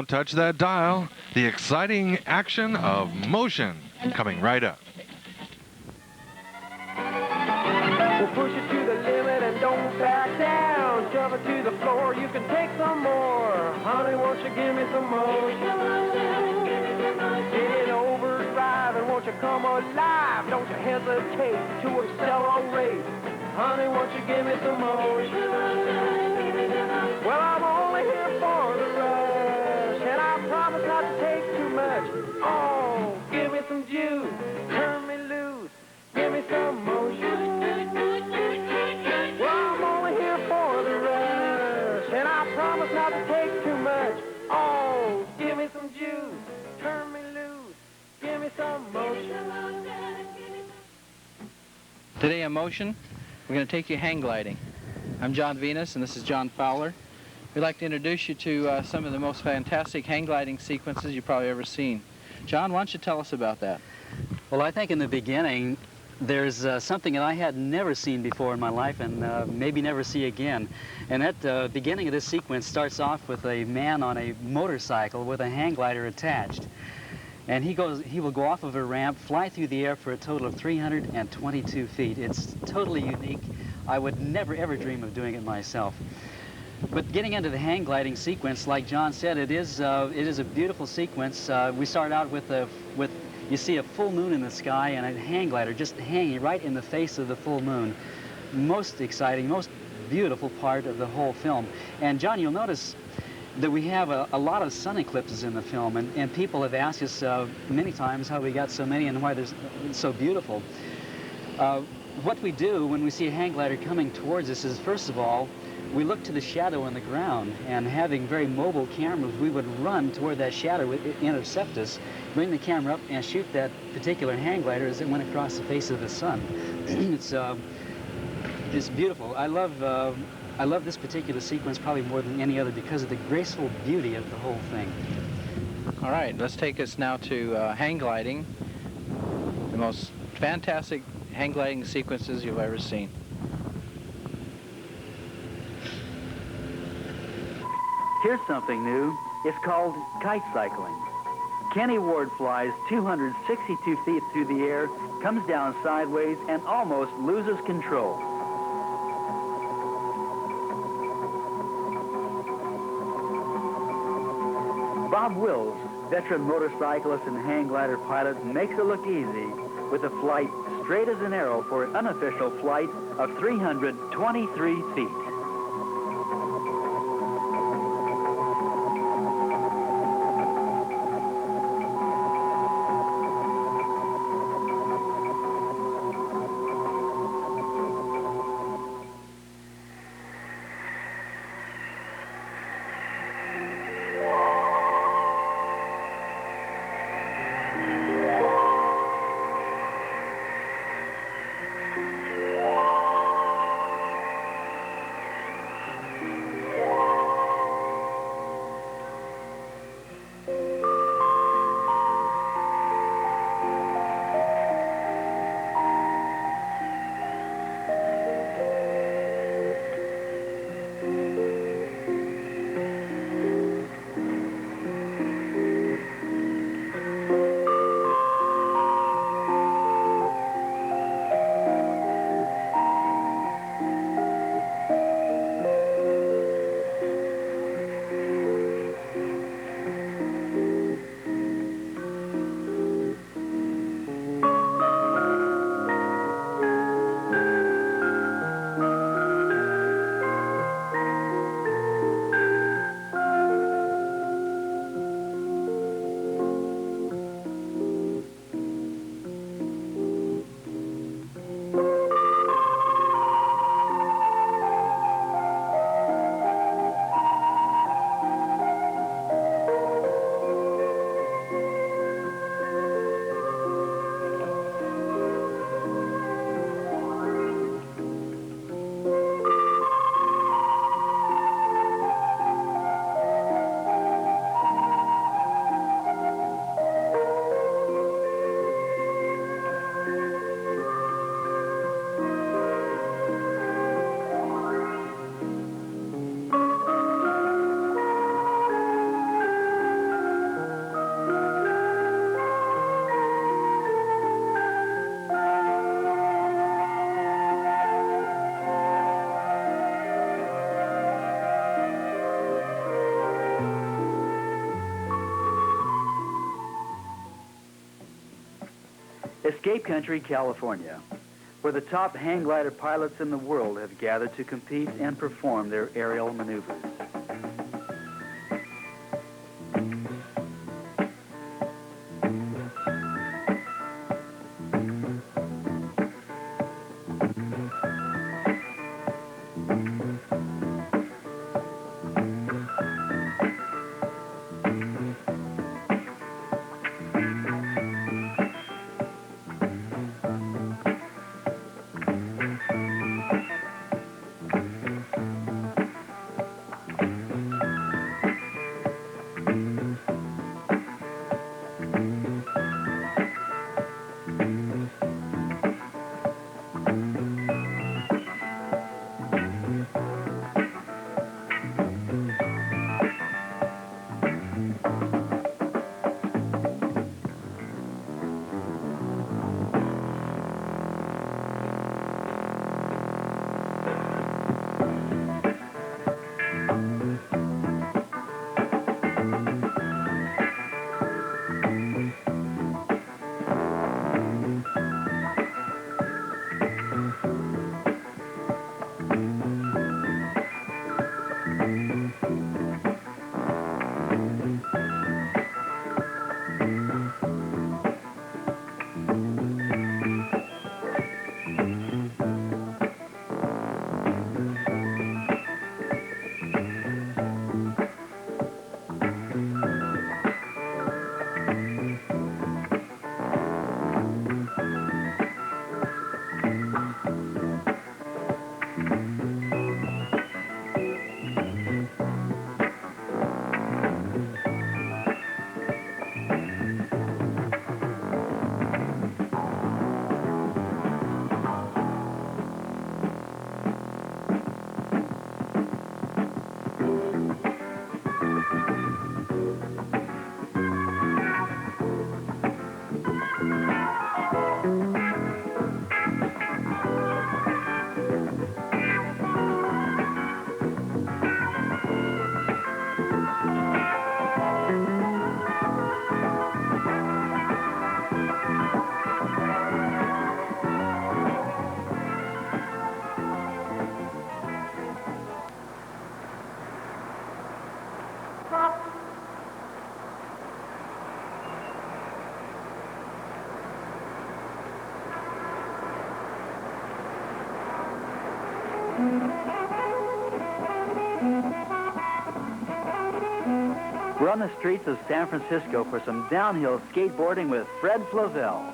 Don't touch that dial. The exciting action of motion coming right up. We'll push it to the limit and don't back down. Shove it to the floor, you can take some more. Honey, won't you give me some motion? Get in overdrive and won't you come alive? Don't you hesitate to accelerate. Honey, won't you give me some motion? Well, I'm only here for the rush, and I promise not to take too much. Oh, give me some juice, turn me loose, give me some motion. Well, I'm only here for the rush, and I promise not to take too much. Oh, give me some juice, turn me loose, give me some motion. Today on Motion, we're going to take you hang gliding. I'm John Venus, and this is John Fowler. We'd like to introduce you to some of the most fantastic hang gliding sequences you've probably ever seen. John, why don't you tell us about that? Well, I think in the beginning, there's something that I had never seen before in my life and maybe never see again. And that beginning of this sequence starts off with a man on a motorcycle with a hang glider attached. And he will go off of a ramp, fly through the air for a total of 322 feet. It's totally unique. I would never, ever dream of doing it myself. But getting into the hang gliding sequence, like John said, it is a beautiful sequence. We start out with you see a full moon in the sky and a hang glider just hanging right in the face of the full moon. Most exciting, most beautiful part of the whole film. And John, you'll notice that we have a lot of sun eclipses in the film, and people have asked us many times how we got so many and why they're so beautiful. What we do when we see a hang glider coming towards us is, first of all, we look to the shadow on the ground, and having very mobile cameras, we would run toward that shadow, intercept us, bring the camera up, and shoot that particular hang glider as it went across the face of the sun. It's beautiful. I love this particular sequence probably more than any other because of the graceful beauty of the whole thing. All right, let's take us now to hang gliding, the most fantastic hang gliding sequences you've ever seen. Here's something new. It's called kite cycling. Kenny Ward flies 262 feet through the air, comes down sideways, and almost loses control. Bob Wills, veteran motorcyclist and hang glider pilot, makes it look easy with a flight straight as an arrow for an unofficial flight of 323 feet. Escape Country, California, where the top hang glider pilots in the world have gathered to compete and perform their aerial maneuvers. We're on the streets of San Francisco for some downhill skateboarding with Fred Flavelle.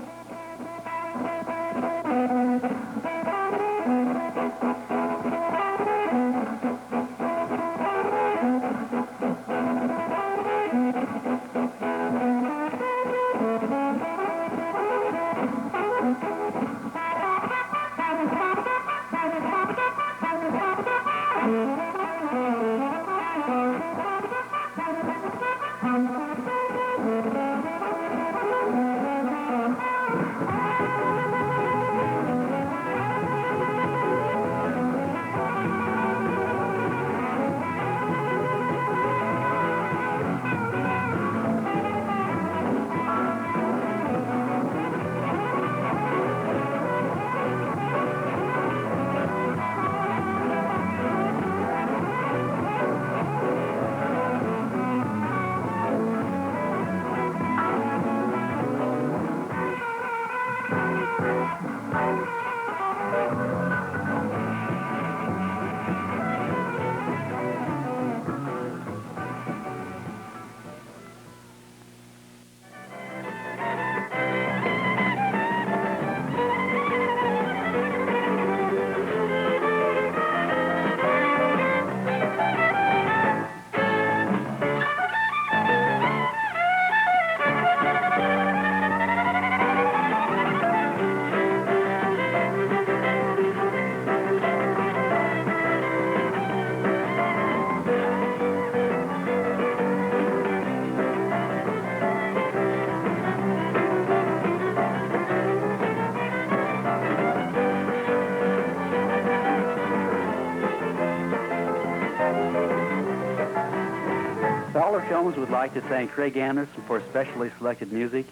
Fowler Films would like to thank Craig Anderson for specially selected music,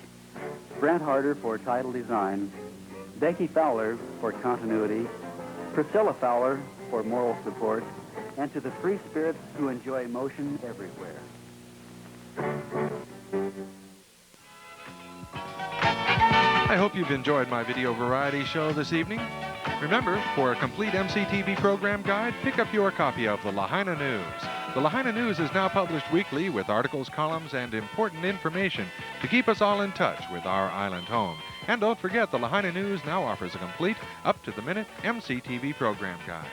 Brent Harder for title design, Becky Fowler for continuity, Priscilla Fowler for moral support, and to the free spirits who enjoy motion everywhere. I hope you've enjoyed my video variety show this evening. Remember, for a complete MCTV program guide, pick up your copy of the Lahaina News. The Lahaina News is now published weekly with articles, columns, and important information to keep us all in touch with our island home. And don't forget, the Lahaina News now offers a complete, up-to-the-minute MCTV program guide.